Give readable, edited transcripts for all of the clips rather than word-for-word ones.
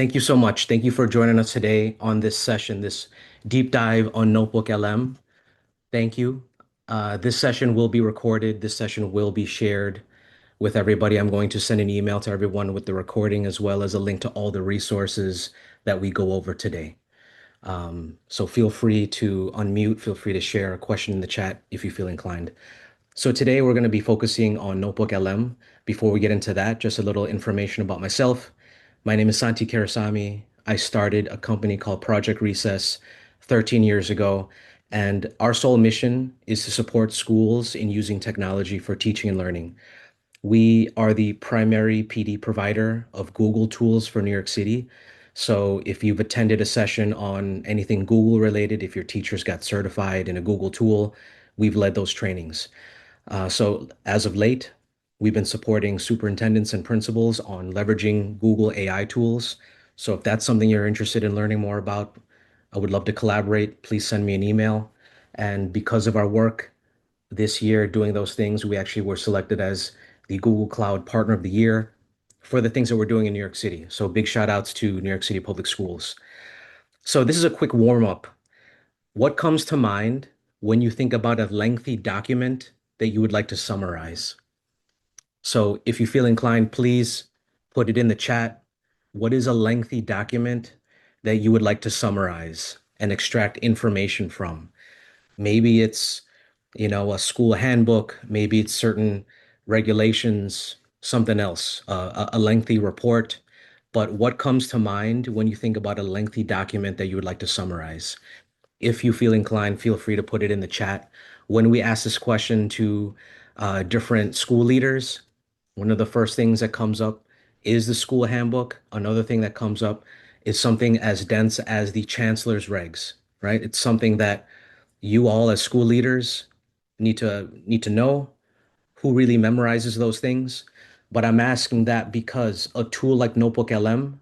Thank you so much. Thank you for joining us today on this session, this deep dive on NotebookLM. Thank you. This session will be recorded. This session will be shared with everybody. I'm going to send an email to everyone with the recording as well as a link to all the resources that we go over today. So feel free to unmute, feel free to share a question in the chat if you feel inclined. So today we're going to be focusing on NotebookLM. Before we get into that, just a little information about myself. My name is Santi Karasami. I started a company called Project Recess 13 years ago, and our sole mission is to support schools in using technology for teaching and learning. We are the primary PD provider of Google tools for New York City. So if you've attended a session on anything Google related, if your teachers got certified in a Google tool, we've led those trainings. So as of late, we've been supporting superintendents and principals on leveraging Google AI tools. So if that's something you're interested in learning more about, I would love to collaborate. Please send me an email. And because of our work this year doing those things, we actually were selected as the Google Cloud Partner of the Year for the things that we're doing in New York City. So big shout outs to New York City Public Schools. So this is a quick warm up. What comes to mind when you think about a lengthy document that you would like to summarize? So if you feel inclined, please put it in the chat. What is a lengthy document that you would like to summarize and extract information from? Maybe it's, a school handbook, maybe it's certain regulations, something else, a lengthy report. But what comes to mind when you think about a lengthy document that you would like to summarize? If you feel inclined, feel free to put it in the chat. When we ask this question to different school leaders, one of the first things that comes up is the school handbook. Another thing that comes up is something as dense as the Chancellor's Regs, right? It's something that you all as school leaders need to know who really memorizes those things. But I'm asking that because a tool like NotebookLM,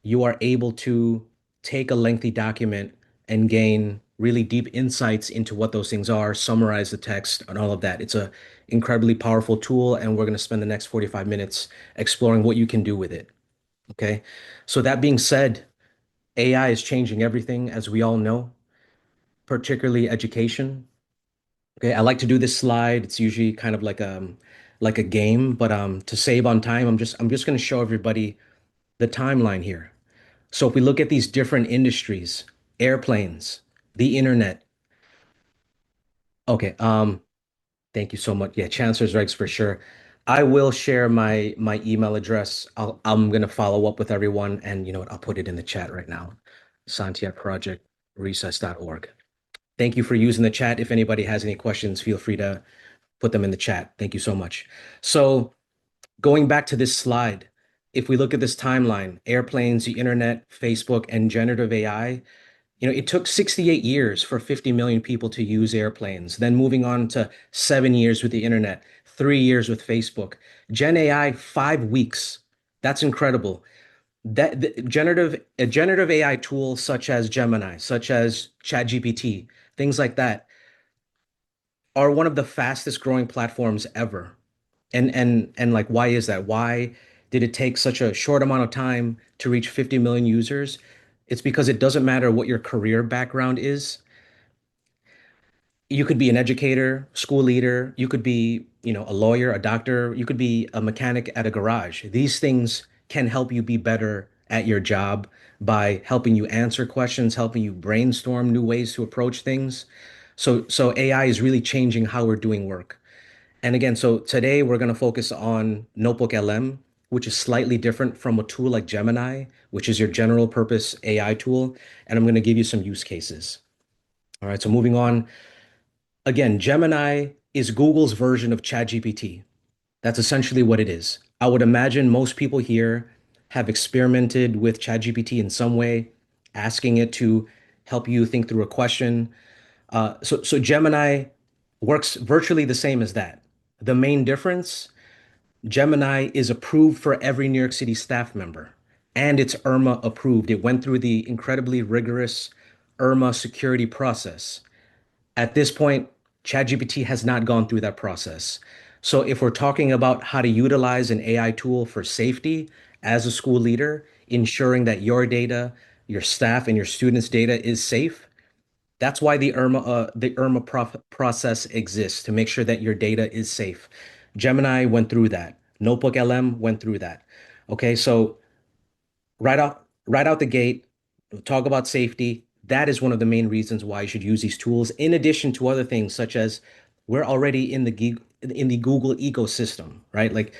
you are able to take a lengthy document and gain really deep insights into what those things are, summarize the text and all of that. It's a incredibly powerful tool, and we're going to spend the next 45 minutes exploring what you can do with it. Okay. So that being said, AI is changing everything, as we all know, particularly education. Okay, I like to do this slide. It's usually kind of like a game, but to save on time, I'm just going to show everybody the timeline here. So if we look at these different industries, airplanes, the internet. Okay, thank you so much. Yeah, Chancellor's Regs for sure. I will share my email address. I'm gonna follow up with everyone, and you know what? I'll put it in the chat right now. Santiago.recess.org. Thank you for using the chat. If anybody has any questions, feel free to put them in the chat. Thank you so much. So going back to this slide, if we look at this timeline, airplanes, the internet, Facebook, and generative AI, it took 68 years for 50 million people to use airplanes, then moving on to 7 years with the internet, 3 years with Facebook. Gen AI, 5 weeks. That's incredible. That a generative AI tool such as Gemini, such as ChatGPT, things like that are one of the fastest growing platforms ever. And like, why is that? Why did it take such a short amount of time to reach 50 million users? It's because it doesn't matter what your career background is. You could be an educator, school leader, you could be, a lawyer, a doctor, you could be a mechanic at a garage. These things can help you be better at your job by helping you answer questions, helping you brainstorm new ways to approach things. So AI is really changing how we're doing work. And again, so today we're going to focus on NotebookLM, which is slightly different from a tool like Gemini, which is your general purpose AI tool. And I'm going to give you some use cases. All right, so moving on. Again, Gemini is Google's version of ChatGPT. That's essentially what it is. I would imagine most people here have experimented with ChatGPT in some way, asking it to help you think through a question. So Gemini works virtually the same as that. The main difference, Gemini is approved for every New York City staff member, and it's ERMA approved. It went through the incredibly rigorous ERMA security process. At this point, ChatGPT has not gone through that process. So if we're talking about how to utilize an AI tool for safety as a school leader, ensuring that your data, your staff, and your students' data is safe. That's why the IRMA process exists to make sure that your data is safe. Gemini went through that. NotebookLM went through that. Okay, so right out the gate, talk about safety. That is one of the main reasons why you should use these tools, in addition to other things such as we're already in the Google ecosystem, right? Like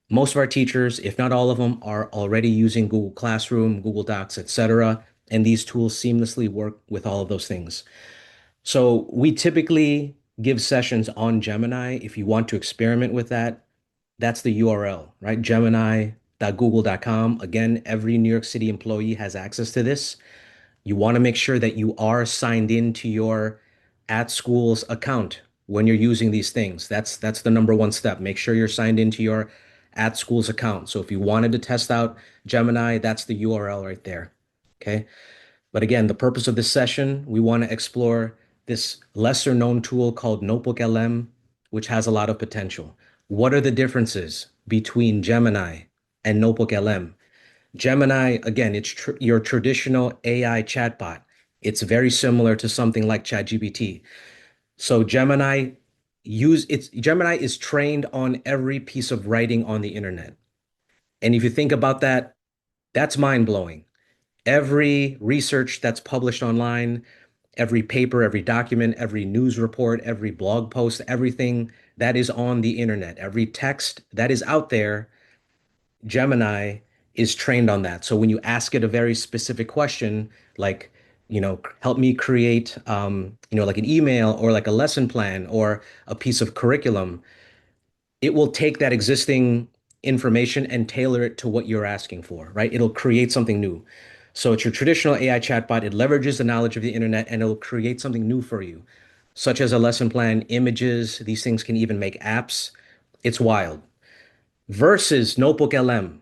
most of our teachers, if not all of them, are already using Google Classroom, Google Docs, etc. And these tools seamlessly work with all of those things. So we typically give sessions on Gemini. If you want to experiment with that, that's the URL, right? Gemini.google.com. Again, every New York City employee has access to this. You want to make sure that you are signed into your at school's account when you're using these things. That's the number one step. Make sure you're signed into your at school's account. So if you wanted to test out Gemini, that's the URL right there. Okay. But again, the purpose of this session, we want to explore this lesser known tool called NotebookLM, which has a lot of potential. What are the differences between Gemini and NotebookLM? Gemini, again, it's your traditional AI chatbot. It's very similar to something like ChatGPT. So Gemini is trained on every piece of writing on the internet. And if you think about that, that's mind-blowing. Every research that's published online, every paper, every document, every news report, every blog post, everything that is on the internet, every text that is out there, Gemini is trained on that. So when you ask it a very specific question, like, help me create, like an email or like a lesson plan or a piece of curriculum, it will take that existing information and tailor it to what you're asking for, right? It'll create something new. So it's your traditional AI chatbot. It leverages the knowledge of the internet and it'll create something new for you, such as a lesson plan, images. These things can even make apps. It's wild. Versus NotebookLM.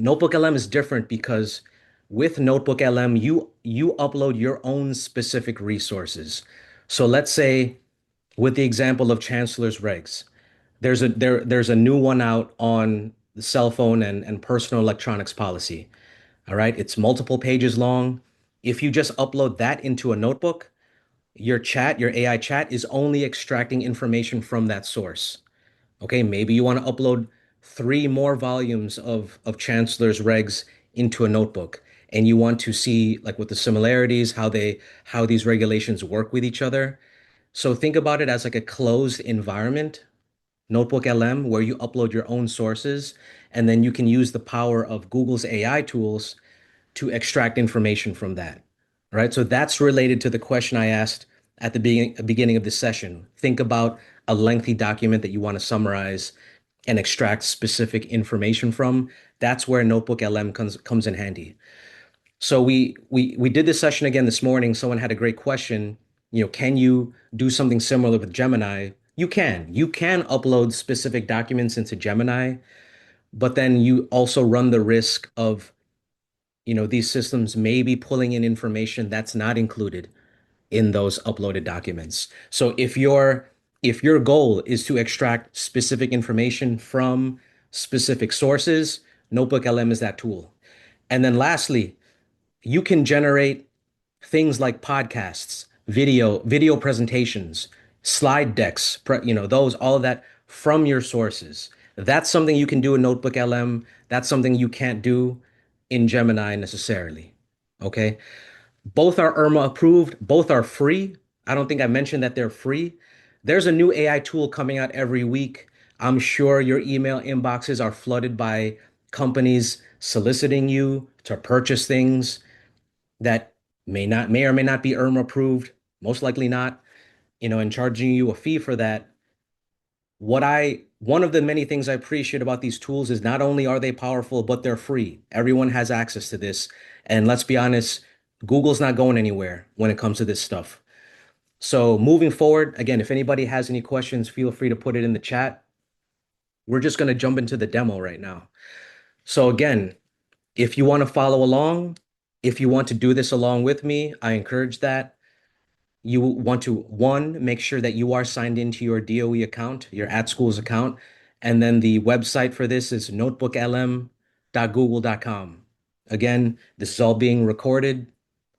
NotebookLM is different because with NotebookLM, you upload your own specific resources. So let's say with the example of Chancellor's Regs, there's a new one out on the cell phone and personal electronics policy. All right, it's multiple pages long. If you just upload that into a notebook, your AI chat is only extracting information from that source. Okay, maybe you want to upload three more volumes of Chancellor's regs into a notebook, and you want to see like what the similarities, how these regulations work with each other. So think about it as like a closed environment, NotebookLM, where you upload your own sources, and then you can use the power of Google's AI tools to extract information from that. All right. So that's related to the question I asked at the beginning of this session. Think about a lengthy document that you want to summarize and extract specific information from. That's where NotebookLM comes in handy. So we did this session again this morning. Someone had a great question. Can you do something similar with Gemini? You can. You can upload specific documents into Gemini, but then you also run the risk of these systems may be pulling in information that's not included in those uploaded documents. So if your goal is to extract specific information from specific sources, NotebookLM is that tool. And then lastly, you can generate things like podcasts, video presentations, slide decks, those, all of that from your sources. That's something you can do in NotebookLM. That's something you can't do in Gemini necessarily. Okay. Both are IRMA approved. Both are free. I don't think I mentioned that they're free. There's a new AI tool coming out every week. I'm sure your email inboxes are flooded by companies soliciting you to purchase things that may or may not be IRMA approved, most likely not, and charging you a fee for that. One of the many things I appreciate about these tools is not only are they powerful, but they're free. Everyone has access to this. And let's be honest, Google's not going anywhere when it comes to this stuff. So moving forward, again, if anybody has any questions, feel free to put it in the chat. We're just going to jump into the demo right now. So again, if you want to follow along, if you want to do this along with me, I encourage that. You want to, one, make sure that you are signed into your DOE account, your at schools account. And then the website for this is notebooklm.google.com. Again, this is all being recorded.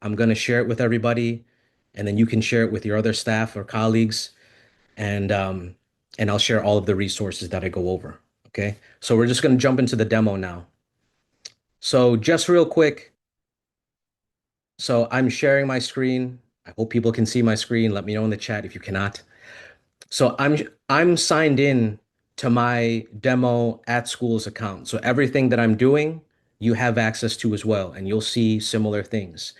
I'm going to share it with everybody, and then you can share it with your other staff or colleagues, and um, and I'll share all of the resources that I go over. Okay, so we're just going to jump into the demo now. So just real quick, so I'm sharing my screen. I hope people can see my screen. Let me know in the chat if you cannot. So I'm signed in to my demo at school's account. So everything that I'm doing, you have access to as well, and you'll see similar things.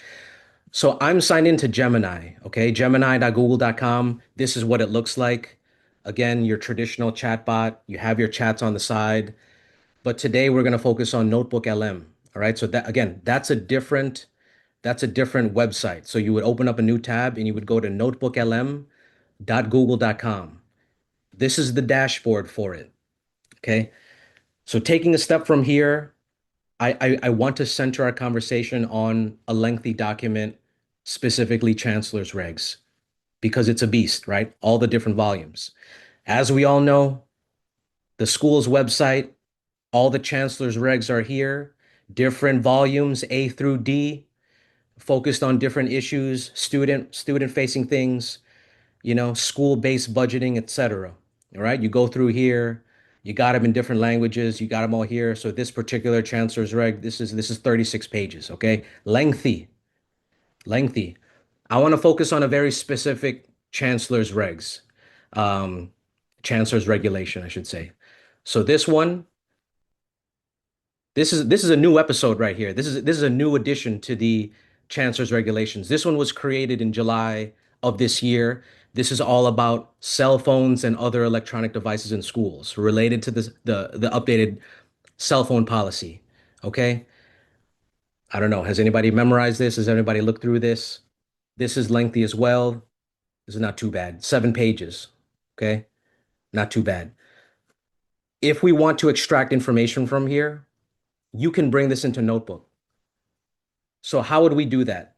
So I'm signed into Gemini, okay? Gemini.google.com. This is what it looks like. Again, your traditional chatbot. You have your chats on the side. But today we're going to focus on NotebookLM. All right. So that again, that's a different website. So you would open up a new tab and you would go to notebooklm.google.com. This is the dashboard for it. Okay. So taking a step from here, I want to center our conversation on a lengthy document, specifically Chancellor's Regs, because it's a beast, right? All the different volumes. As we all know, the school's website, all the Chancellor's Regs are here, different volumes, A through D, focused on different issues, student facing things, school-based budgeting, etc. All right, you go through here, you got them in different languages, you got them all here. So this particular Chancellor's Reg, this is 36 pages, okay? Lengthy. I want to focus on a very specific Chancellor's Regs, um, Chancellor's regulation, I should say. So this is a new episode right here. This is a new addition to the Chancellor's regulations. This one was created in July of this year. This is all about cell phones and other electronic devices in schools related to the updated cell phone policy. Okay? I don't know. Has anybody memorized this? Has anybody looked through this? This is lengthy as well. This is not too bad. 7 pages. Okay? Not too bad. If we want to extract information from here, you can bring this into Notebook. So how would we do that?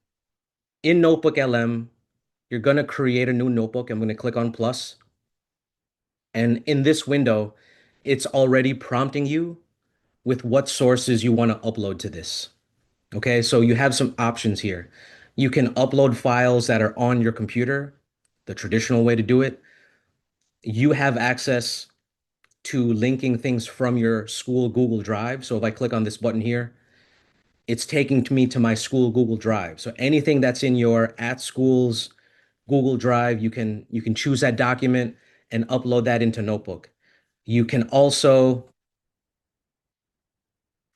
In Notebook LM, you're going to create a new notebook. I'm going to click on plus. And in this window, it's already prompting you with what sources you want to upload to this. Okay, so you have some options here. You can upload files that are on your computer, the traditional way to do it. You have access to linking things from your school Google Drive. So if I click on this button here, it's taking me to my school Google Drive. So anything that's in your at schools Google Drive, you can choose that document and upload that into Notebook. You can also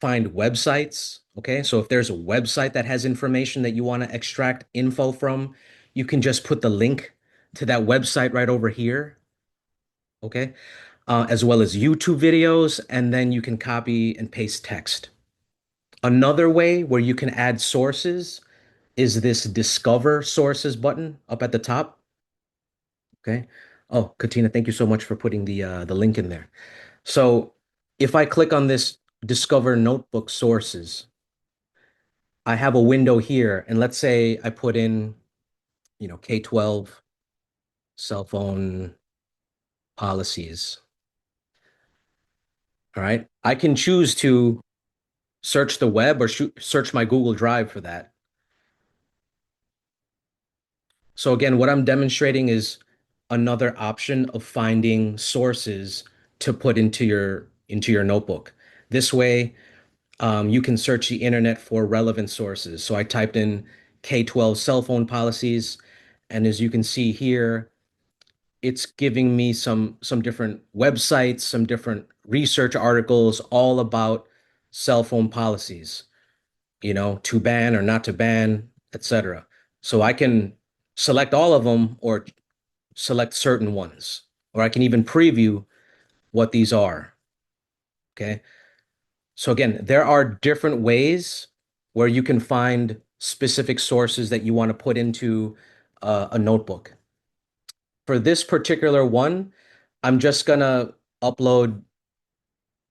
find websites. Okay, so if there's a website that has information that you want to extract info from, you can just put the link to that website right over here. Okay, as well as YouTube videos, and then you can copy and paste text. Another way where you can add sources is this Discover Sources button up at the top. Okay. Oh, Katina, thank you so much for putting the link in there. So if I click on this Discover Notebook Sources, I have a window here, and let's say I put in, K-12 cell phone policies. All right. I can choose to search the web or search my Google Drive for that. So again, what I'm demonstrating is another option of finding sources to put into your notebook. This way, you can search the internet for relevant sources. So I typed in K-12 cell phone policies, and as you can see here, it's giving me some different websites, some different research articles all about cell phone policies, to ban or not to ban, etc. So I can select all of them or select certain ones, or I can even preview what these are. Okay. So again, there are different ways where you can find specific sources that you want to put into a notebook. For this particular one, I'm just gonna upload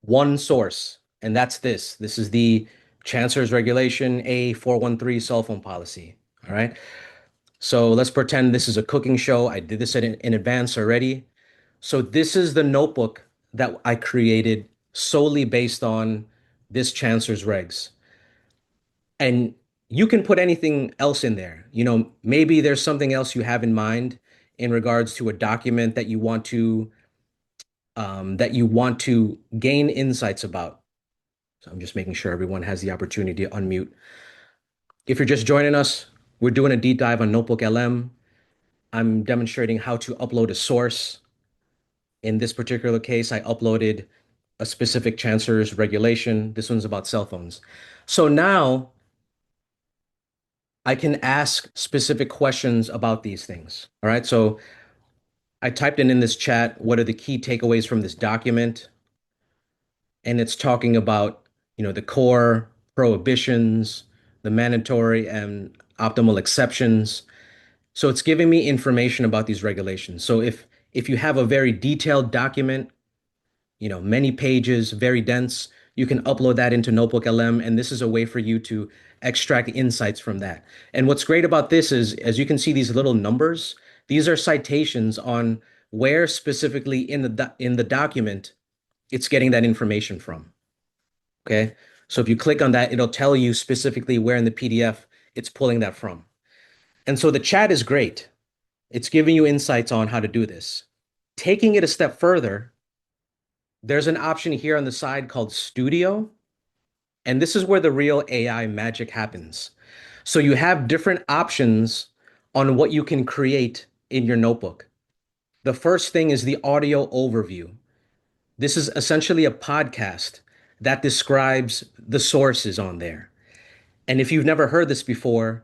one source, and that's this. This is the Chancellor's Regulation A413 cell phone policy. All right. So let's pretend this is a cooking show. I did this in advance already. So this is the notebook that I created solely based on this Chancellor's regs. And you can put anything else in there. Maybe there's something else you have in mind in regards to a document that you want to gain insights about. So I'm just making sure everyone has the opportunity to unmute. If you're just joining us, we're doing a deep dive on NotebookLM. I'm demonstrating how to upload a source. In this particular case, I uploaded a specific Chancellor's regulation. This one's about cell phones. So now I can ask specific questions about these things. All right. So I typed in this chat, what are the key takeaways from this document? And it's talking about, the core prohibitions, the mandatory and optimal exceptions. So it's giving me information about these regulations. So if you have a very detailed document, many pages, very dense, you can upload that into NotebookLM, and this is a way for you to extract insights from that. And what's great about this is, as you can see these little numbers, these are citations on where specifically in the document it's getting that information from. Okay. So if you click on that, it'll tell you specifically where in the PDF it's pulling that from. And so the chat is great. It's giving you insights on how to do this. Taking it a step further, there's an option here on the side called Studio. And this is where the real AI magic happens. So you have different options on what you can create in your notebook. The first thing is the audio overview. This is essentially a podcast that describes the sources on there. And if you've never heard this before,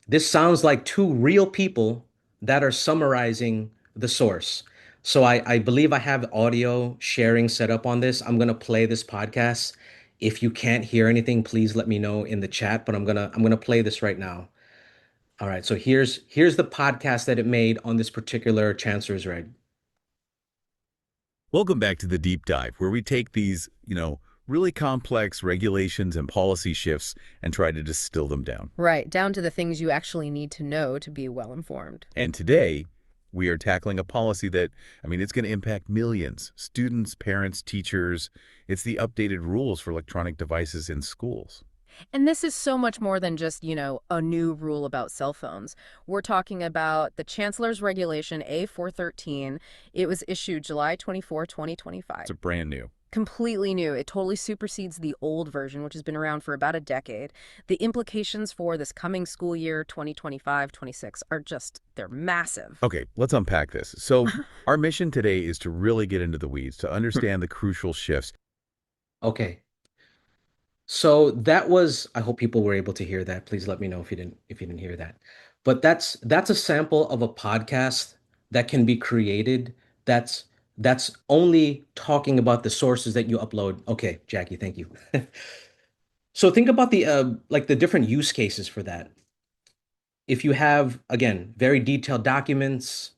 this sounds like two real people that are summarizing the source. So I believe I have audio sharing set up on this. I'm gonna play this podcast. If you can't hear anything, please let me know in the chat. But I'm gonna play this right now. All right. So here's the podcast that it made on this particular Chancellor's Reg. Welcome back to the deep dive, where we take these, really complex regulations and policy shifts and try to distill them down. Right, down to the things you actually need to know to be well informed. And today, we are tackling a policy that, it's going to impact millions, students, parents, teachers. It's the updated rules for electronic devices in schools. And this is so much more than just, a new rule about cell phones. We're talking about the Chancellor's Regulation A413. It was issued July 24, 2025. It's a brand new. Completely new. It totally supersedes the old version, which has been around for about a decade. The implications for this coming school year, 2025-26, they're massive. Okay, let's unpack this. So our mission today is to really get into the weeds, to understand the crucial shifts. Okay. So that was, I hope people were able to hear that. Please let me know if you didn't hear that. But that's a sample of a podcast that can be created that's only talking about the sources that you upload. Okay, Jackie, thank you. So think about the different use cases for that. If you have, again, very detailed documents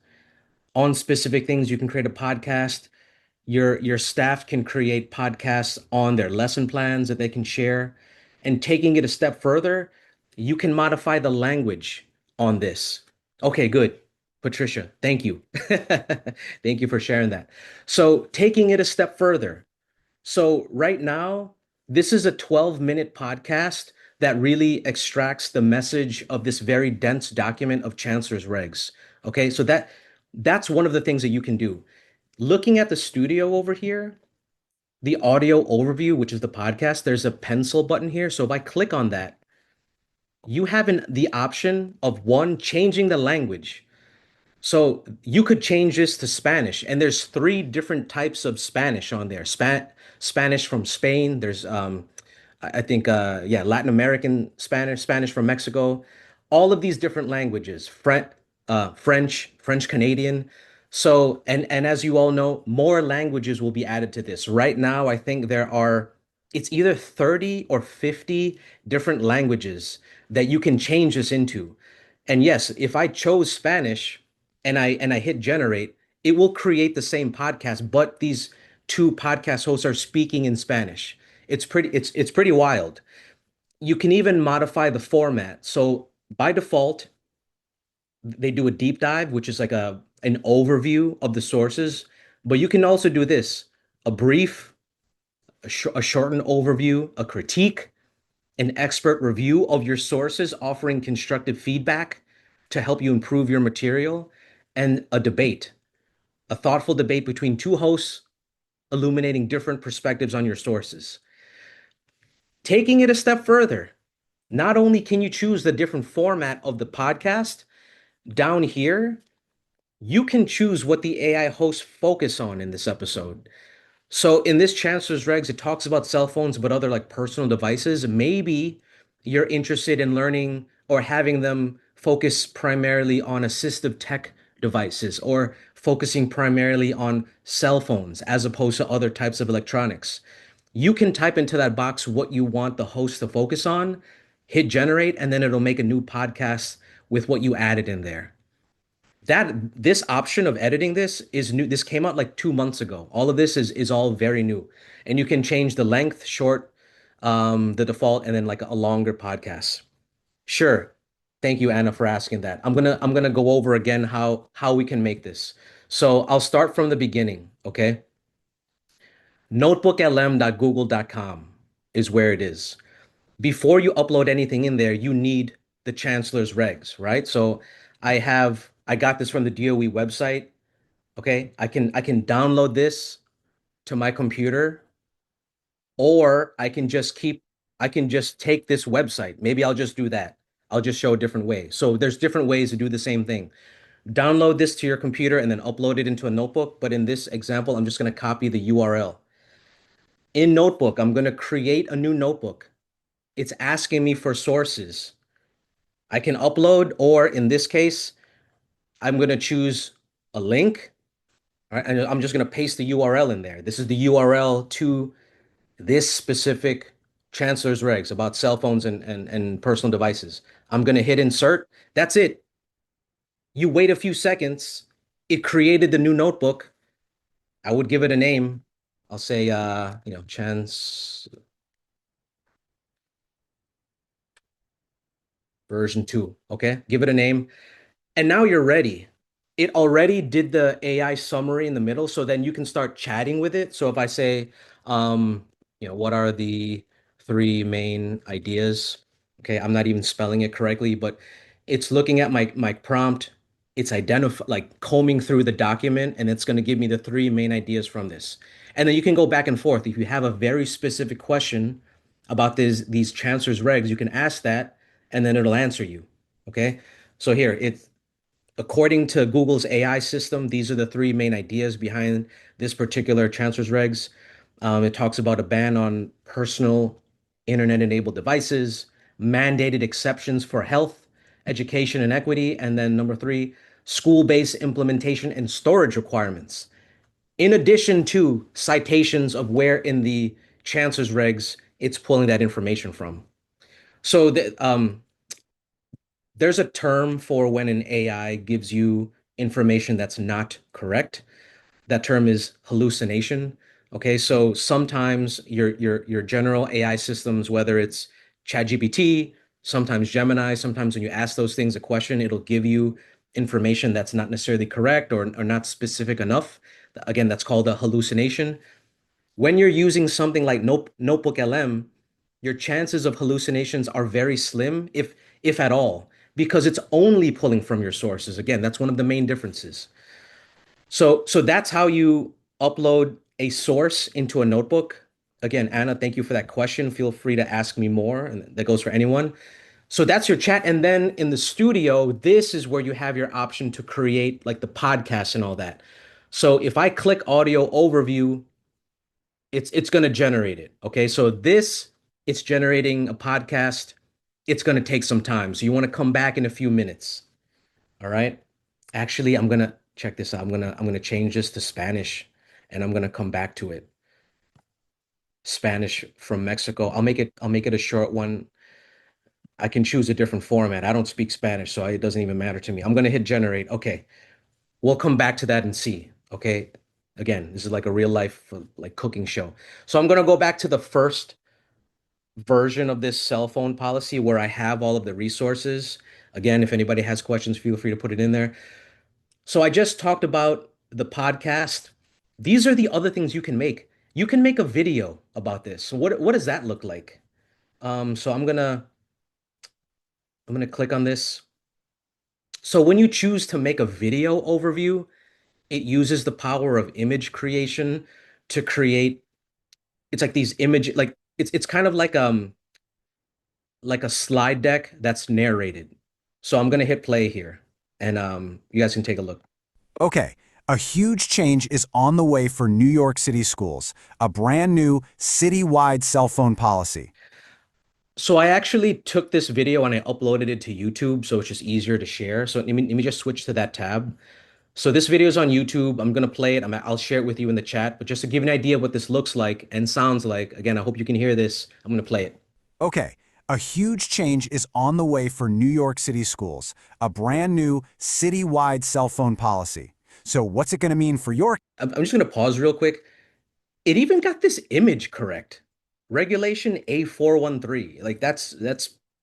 on specific things, you can create a podcast. Your staff can create podcasts on their lesson plans that they can share. And taking it a step further, you can modify the language on this. Okay, good. Patricia, thank you. Thank you for sharing that. So taking it a step further. So right now, this is a 12-minute podcast that really extracts the message of this very dense document of Chancellor's Regs. Okay, so that's one of the things that you can do. Looking at the studio over here, the audio overview, which is the podcast, there's a pencil button here. So if I click on that, you have the option of one, changing the language. So you could change this to Spanish, and there's three different types of Spanish on there. Spanish from Spain. There's I think yeah, Latin American Spanish, Spanish from Mexico, all of these different languages, French Canadian. So and as you all know, more languages will be added to this. Right now, I think it's either 30 or 50 different languages that you can change this into. And yes, if I chose Spanish and I hit generate, it will create the same podcast, but these two podcast hosts are speaking in Spanish. It's pretty wild. You can even modify the format. So by default, they do a deep dive, which is like an overview of the sources, but you can also do this, a brief, a shortened overview, a critique, an expert review of your sources, offering constructive feedback to help you improve your material, and a debate, a thoughtful debate between two hosts illuminating different perspectives on your sources. Taking it a step further, not only can you choose the different format of the podcast, down here, you can choose what the AI hosts focus on in this episode. So in this Chancellor's Regs, it talks about cell phones, but other like personal devices. Maybe you're interested in learning or having them focus primarily on assistive tech devices or focusing primarily on cell phones as opposed to other types of electronics. You can type into that box what you want the host to focus on, hit generate, and then it'll make a new podcast with what you added in there. That this option of editing this is new. This came out like 2 months ago. All of this is all very new. And you can change the length, short, the default, and then like a longer podcast. Sure. Thank you, Anna, for asking that. I'm gonna go over again how we can make this. So I'll start from the beginning, okay? NotebookLM.google.com is where it is. Before you upload anything in there, you need the Chancellor's regs, right? So I got this from the DOE website. Okay, I can download this to my computer, or I can just take this website. Maybe I'll just do that. I'll just show a different way. So there's different ways to do the same thing. Download this to your computer and then upload it into a notebook. But in this example, I'm just going to copy the URL. In Notebook, I'm going to create a new notebook. It's asking me for sources. I can upload, or in this case, I'm going to choose a link. All right, and I'm just going to paste the URL in there. This is the URL to this specific Chancellor's regs about cell phones and personal devices. I'm going to hit insert. That's it. You wait a few seconds. It created the new notebook. I would give it a name. I'll say, Chance version 2. Okay, give it a name. And now you're ready. It already did the AI summary in the middle, so then you can start chatting with it. So if I say, what are the three main ideas? Okay, I'm not even spelling it correctly, but it's looking at my prompt. It's like combing through the document, and it's going to give me the three main ideas from this. And then you can go back and forth. If you have a very specific question about these Chancellor's regs, you can ask that, and then it'll answer you. Okay. So here, according to Google's AI system, these are the three main ideas behind this particular Chancellor's regs. It talks about a ban on personal internet-enabled devices, mandated exceptions for health, education, and equity, and then number three, school-based implementation and storage requirements. In addition to citations of where in the Chancellor's regs it's pulling that information from. So there's a term for when an AI gives you information that's not correct. That term is hallucination. Okay, so sometimes your general AI systems, whether it's ChatGPT, sometimes Gemini, sometimes when you ask those things a question, it'll give you information that's not necessarily correct or not specific enough. Again, that's called a hallucination. When you're using something like NotebookLM, your chances of hallucinations are very slim, if at all, because it's only pulling from your sources. Again, that's one of the main differences. So that's how you upload a source into a notebook. Again, Anna, thank you for that question. Feel free to ask me more, and that goes for anyone. So that's your chat. And then in the studio, this is where you have your option to create like the podcast and all that. So if I click audio overview, it's going to generate it. Okay. So it's generating a podcast. It's going to take some time. So you want to come back in a few minutes. All right. Actually, I'm going to check this out. I'm going to change this to Spanish and I'm going to come back to it. Spanish from Mexico. I'll make it a short one. I can choose a different format. I don't speak Spanish, so it doesn't even matter to me. I'm going to hit generate. Okay. We'll come back to that and see. Okay. Again, this is like a real life like cooking show. So I'm going to go back to the first version of this cell phone policy where I have all of the resources. Again, if anybody has questions, feel free to put it in there. So I just talked about the podcast. These are the other things you can make. You can make a video about this. So what does that look like? So I'm gonna click on this. So when you choose to make a video overview, it uses the power of image creation to create, it's like these image, like it's kind of like a slide deck that's narrated. So I'm gonna hit play here and you guys can take a look. Okay, a huge change is on the way for New York City schools, a brand new citywide cell phone policy. So I actually took this video and I uploaded it to YouTube, so it's just easier to share. So let me just switch to that tab. So this video is on YouTube. I'm gonna play it. I'll share it with you in the chat. But just to give you an idea of what this looks like and sounds like, again, I hope you can hear this. I'm gonna play it. Okay, a huge change is on the way for New York City schools, a brand new citywide cell phone policy. So what's it going to mean for your I'm just gonna pause real quick. It even got this image correct. Regulation A413. Like that's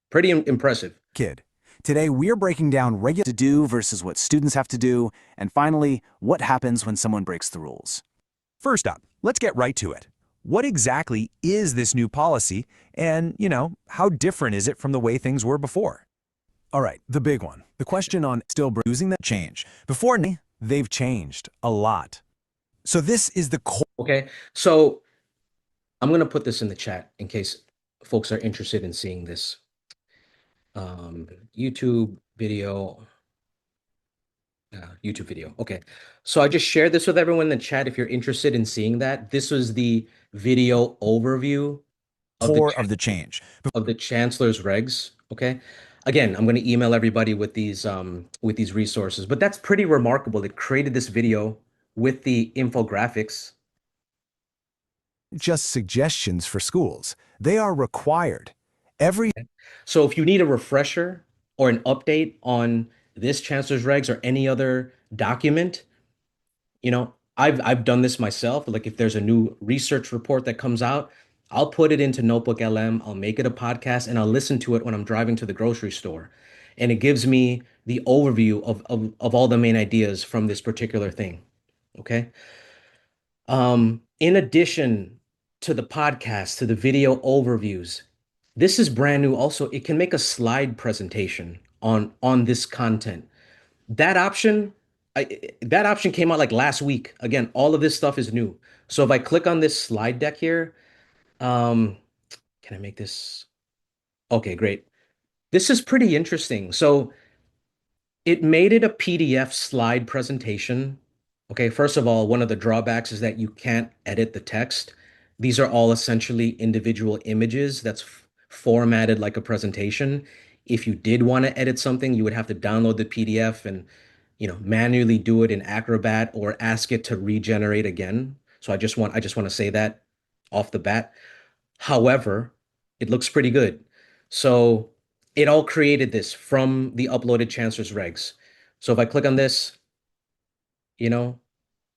pretty impressive. kid? Today, we're breaking down regular to do versus what students have to do, and finally, what happens when someone breaks the rules. First up, let's get right to it. What exactly is this new policy and, how different is it from the way things were before? All right, the big one. The question on still using that change. Before, they've changed a lot. So this is the core. Okay. So I'm gonna put this in the chat in case folks are interested in seeing this. YouTube video. YouTube video. Okay. So I just shared this with everyone in the chat if you're interested in seeing that. This was the video overview of the Core of the change. Chancellor's regs. Okay. Again, I'm going to email everybody with these resources, but that's pretty remarkable. It created this video with the infographics. Just suggestions for schools. They are required. Every So if you need a refresher or an update on this Chancellor's regs or any other document, I've done this myself. Like if there's a new research report that comes out, I'll put it into NotebookLM, I'll make it a podcast, and I'll listen to it when I'm driving to the grocery store. And it gives me the overview of all the main ideas from this particular thing. Okay. In addition to the podcast, to the video overviews, this is brand new also. It can make a slide presentation on this content. That option, that option came out like last week. Again, all of this stuff is new. So if I click on this slide deck here, um, can I make this? Okay, great. This is pretty interesting. So it made it a PDF slide presentation. Okay, first of all, one of the drawbacks is that you can't edit the text. These are all essentially individual images that's formatted like a presentation. If you did want to edit something, you would have to download the PDF and, manually do it in Acrobat or ask it to regenerate again. So I just want to say that off the bat. However, it looks pretty good. So it all created this from the uploaded Chancellor's regs. So if I click on this, you know,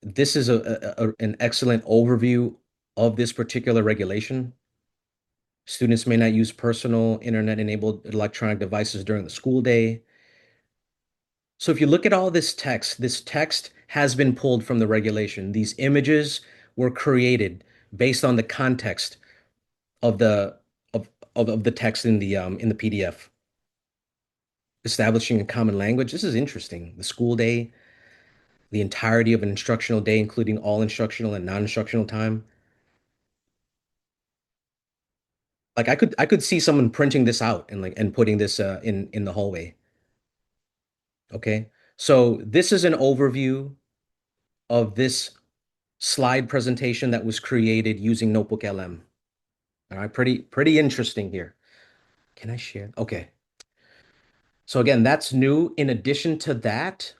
this is an excellent overview of this particular regulation. Students may not use personal internet-enabled electronic devices during the school day. So if you look at all this text has been pulled from the regulation. These images were created based on the context of the text in the PDF. Establishing a common language. This is interesting. The school day, the entirety of an instructional day, including all instructional and non-instructional time. Like I could see someone printing this out and putting this in the hallway. Okay. So this is an overview of this slide presentation that was created using NotebookLM. All right, pretty interesting here. Can I share? Okay. So again, that's new. In addition to that,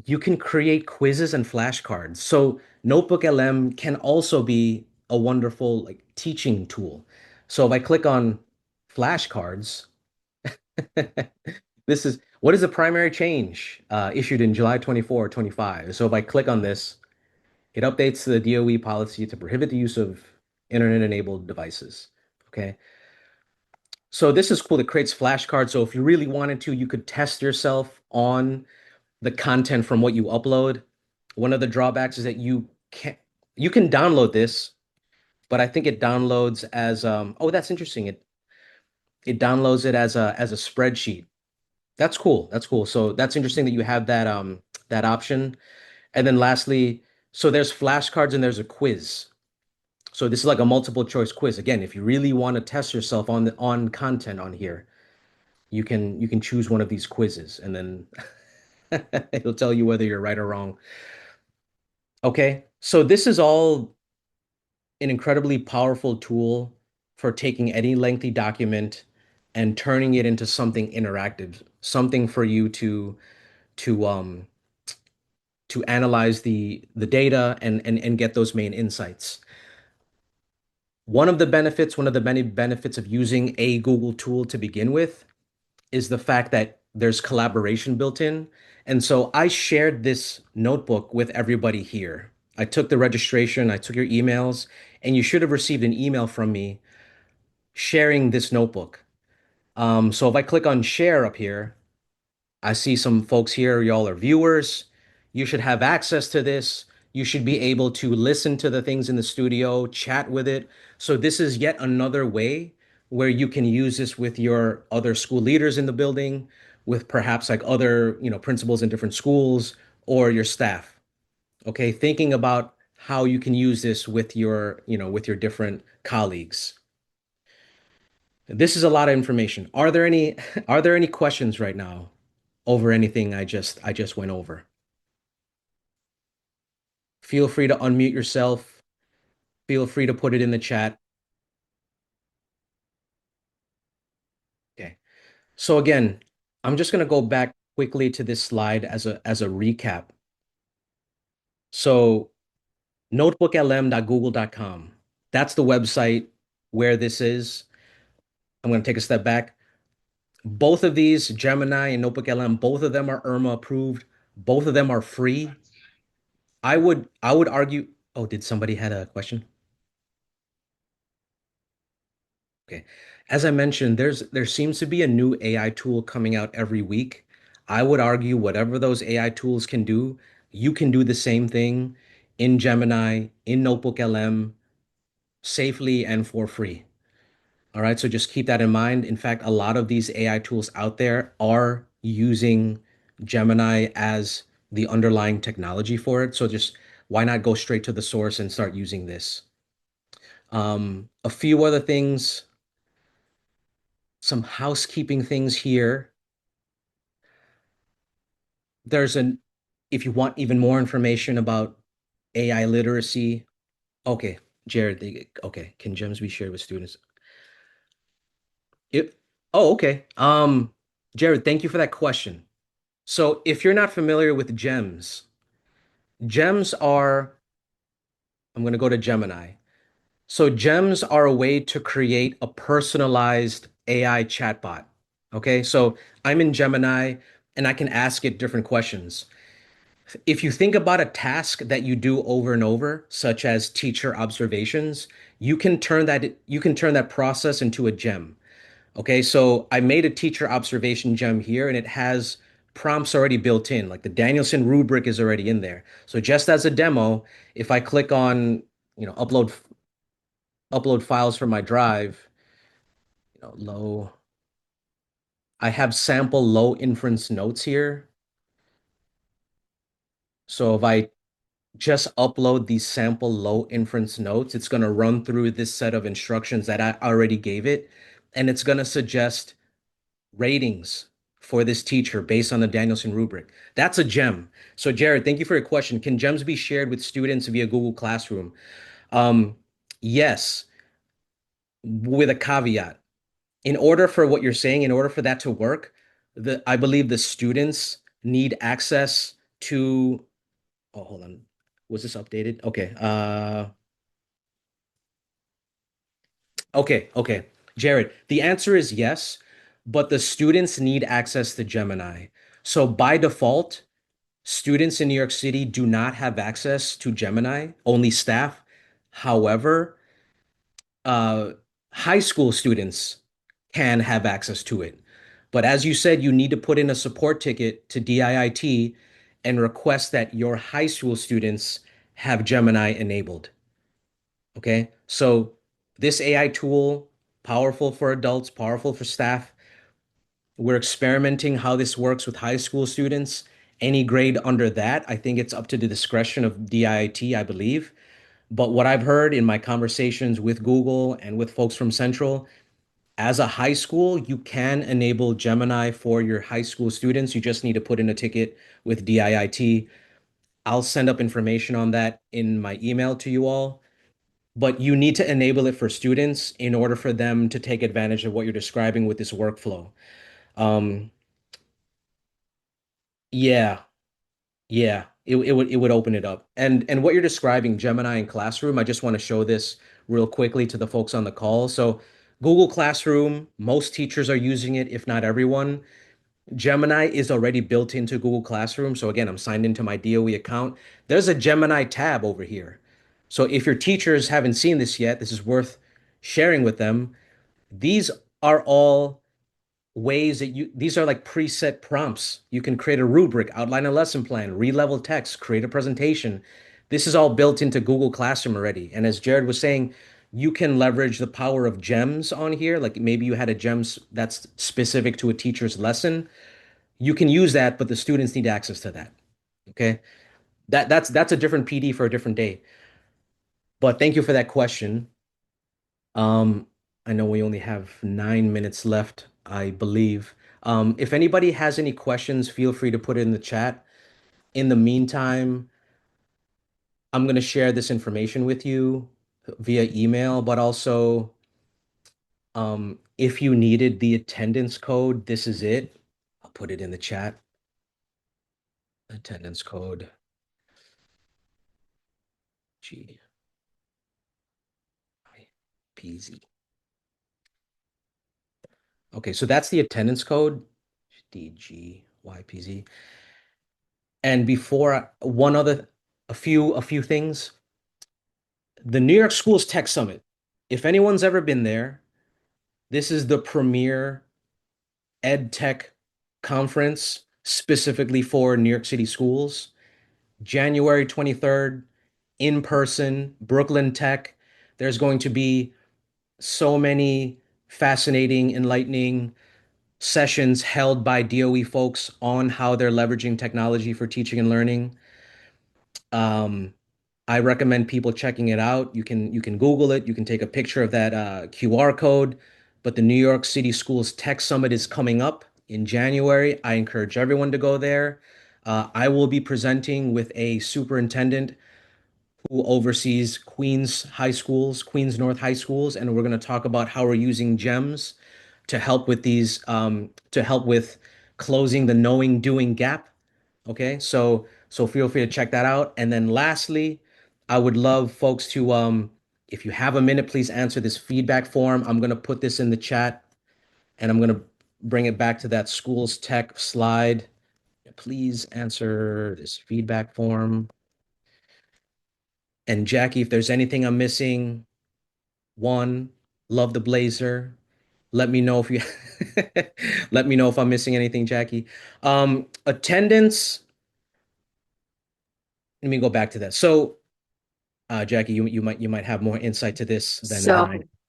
you can create quizzes and flashcards. So NotebookLM can also be a wonderful like teaching tool. So if I click on flashcards, this is what is the primary change issued in July 24, 25. So if I click on this, it updates the DOE policy to prohibit the use of internet-enabled devices. Okay. So this is cool. It creates flashcards. So if you really wanted to, you could test yourself on the content from what you upload. One of the drawbacks is that you can download this, but I think it downloads as oh, that's interesting. It downloads it as a spreadsheet. That's cool. That's cool. So that's interesting that you have that option. And then lastly, so there's flashcards and there's a quiz. So this is like a multiple choice quiz. Again, if you really want to test yourself on content on here, you can choose one of these quizzes and then it'll tell you whether you're right or wrong. Okay. So this is all an incredibly powerful tool for taking any lengthy document and turning it into something interactive, something for you to to analyze the data and get those main insights. One of the many benefits of using a Google tool to begin with is the fact that there's collaboration built in. And so I shared this notebook with everybody here. I took the registration, I took your emails, and you should have received an email from me sharing this notebook. So if I click on share up here, I see some folks here, y'all are viewers. You should have access to this. You should be able to listen to the things in the studio, chat with it. So this is yet another way where you can use this with your other school leaders in the building, with perhaps like other, principals in different schools or your staff. Okay, thinking about how you can use this with with your different colleagues. This is a lot of information. Are there any are there any questions right now over anything I just went over? Feel free to unmute yourself. Feel free to put it in the chat. Okay. So again, I'm just going to go back quickly to this slide as a recap. So notebooklm.google.com. That's the website where this is. I'm going to take a step back. Both of these, Gemini and NotebookLM, both of them are ERMA approved. Both of them are free. I would argue. Oh, did somebody had a question? Okay. As I mentioned, there seems to be a new AI tool coming out every week. I would argue whatever those AI tools can do, you can do the same thing in Gemini, in NotebookLM, safely and for free. All right, so just keep that in mind. In fact, a lot of these AI tools out there are using Gemini as the underlying technology for it. So just why not go straight to the source and start using this? A few other things, some housekeeping things here. There's an, if you want even more information about AI literacy, okay, Jared, okay, can gems be shared with students? It, oh, okay. Jared, thank you for that question. So if you're not familiar with gems, gems are, I'm going to go to Gemini. So gems are a way to create a personalized AI chatbot. Okay, so I'm in Gemini and I can ask it different questions. If you think about a task that you do over and over, such as teacher observations, you can turn that process into a gem. Okay, so I made a teacher observation gem here and it has prompts already built in, like the Danielson rubric is already in there. So just as a demo, if I click on, upload files from my drive, low, I have sample low inference notes here. So if I just upload these sample low inference notes, it's going to run through this set of instructions that I already gave it, and it's going to suggest ratings for this teacher based on the Danielson rubric. That's a gem. So Jared, thank you for your question. Can gems be shared with students via Google Classroom? Um, yes, with a caveat. In order for what you're saying, in order for that to work, I believe the students need access to, oh, hold on. Was this updated? Okay. Okay. Jared, the answer is yes, but the students need access to Gemini. So by default, students in New York City do not have access to Gemini, only staff. However, uh, high school students can have access to it. But as you said, you need to put in a support ticket to DIIT and request that your high school students have Gemini enabled. Okay. So this AI tool, powerful for adults, powerful for staff. We're experimenting how this works with high school students. Any grade under that, I think it's up to the discretion of DIIT, I believe. But what I've heard in my conversations with Google and with folks from Central, as a high school, you can enable Gemini for your high school students. You just need to put in a ticket with DIIT. I'll send up information on that in my email to you all. But you need to enable it for students in order for them to take advantage of what you're describing with this workflow. Um, yeah, yeah, it would open it up. And what you're describing, Gemini and Classroom, I just want to show this real quickly to the folks on the call. So Google Classroom, most teachers are using it, if not everyone. Gemini is already built into Google Classroom. So again, I'm signed into my DOE account. There's a Gemini tab over here. So if your teachers haven't seen this yet, this is worth sharing with them. These are all ways that these are like preset prompts. You can create a rubric, outline a lesson plan, re-level text, create a presentation. This is all built into Google Classroom already. And as Jared was saying, you can leverage the power of gems on here. Like maybe you had a gems that's specific to a teacher's lesson. You can use that, but the students need access to that. Okay. That's a different PD for a different day. But thank you for that question. Um, I know we only have 9 minutes left, I believe. If anybody has any questions, feel free to put it in the chat. In the meantime, I'm going to share this information with you via email, but also, if you needed the attendance code, this is it. I'll put it in the chat. Attendance code GPZ. Okay, so that's the attendance code, DGYPZ. And a few things. The New York Schools Tech Summit. If anyone's ever been there, this is the premier ed tech conference specifically for New York City schools. January 23rd, in person, Brooklyn Tech. There's going to be so many fascinating, enlightening sessions held by DOE folks on how they're leveraging technology for teaching and learning. Um, I recommend people checking it out. You can Google it. You can take a picture of that QR code. But the New York City Schools Tech Summit is coming up in January. I encourage everyone to go there. I will be presenting with a superintendent who oversees Queens High Schools, Queens North High Schools, and we're going to talk about how we're using GEMS to help with to help with closing the knowing doing gap. Okay, so feel free to check that out. And then lastly, I would love folks to if you have a minute, please answer this feedback form. I'm gonna put this in the chat and I'm gonna bring it back to that schools tech slide. Please answer this feedback form. And Jackie, if there's anything I'm missing, one, love the blazer. Let me know if you let me know if I'm missing anything, Jackie. Attendance. Let me go back to that. So Jackie, you might have more insight to this than I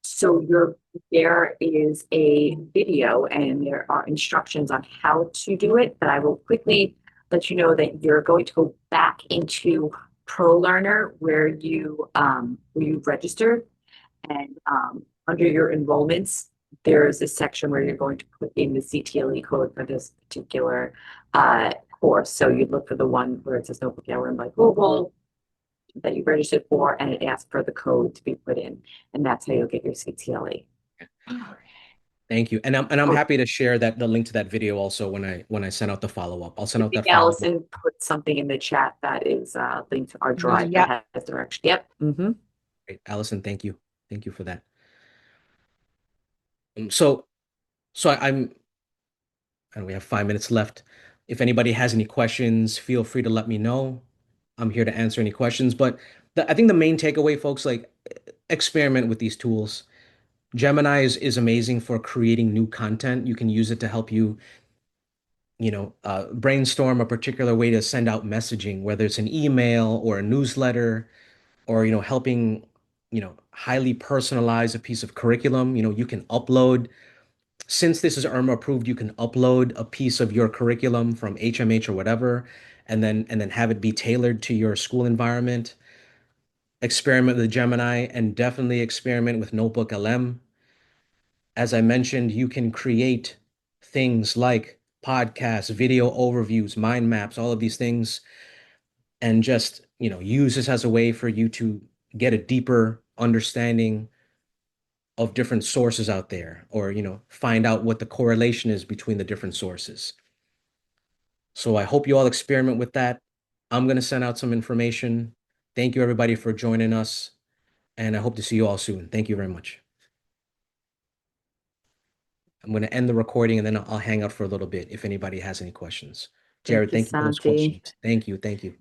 So, do. there is a video and there are instructions on how to do it, but I will quickly let you know that you're going to go back into Pro Learner where you registered and under your enrollments, there is a section where you're going to put in the CTLE code for this particular course. So you look for the one where it says NotebookLM by Google that you registered for, and it asks for the code to be put in, and that's how you'll get your CTLE. Thank you. And I'm Oh, happy to share the link to that video also when I send out the follow-up. I'll send I out think that follow-up. Allison put something in the chat that is linked to our drive Yep. that has direction. Yep. Mm-hmm. Great. Allison, thank you. Thank you for that. So and we have 5 minutes left. If anybody has any questions, feel free to let me know. I'm here to answer any questions. But I think the main takeaway, folks, like experiment with these tools. Gemini is amazing for creating new content. You can use it to help you, brainstorm a particular way to send out messaging, whether it's an email or a newsletter or, helping highly personalize a piece of curriculum. You can upload, since this is IRMA approved, you can upload a piece of your curriculum from HMH or whatever, and then have it be tailored to your school environment. Experiment with Gemini and definitely experiment with NotebookLM. As I mentioned, you can create things like podcasts, video overviews, mind maps, all of these things, and just, use this as a way for you to get a deeper understanding of different sources out there, or, find out what the correlation is between the different sources. So I hope you all experiment with that. I'm going to send out some information. Thank you, everybody, for joining us, and I hope to see you all soon. Thank you very much. I'm going to end the recording, and then I'll hang out for a little bit if anybody has any questions. Jared, Thank you, thank you for those Santi. questions. Thank you. Thank you.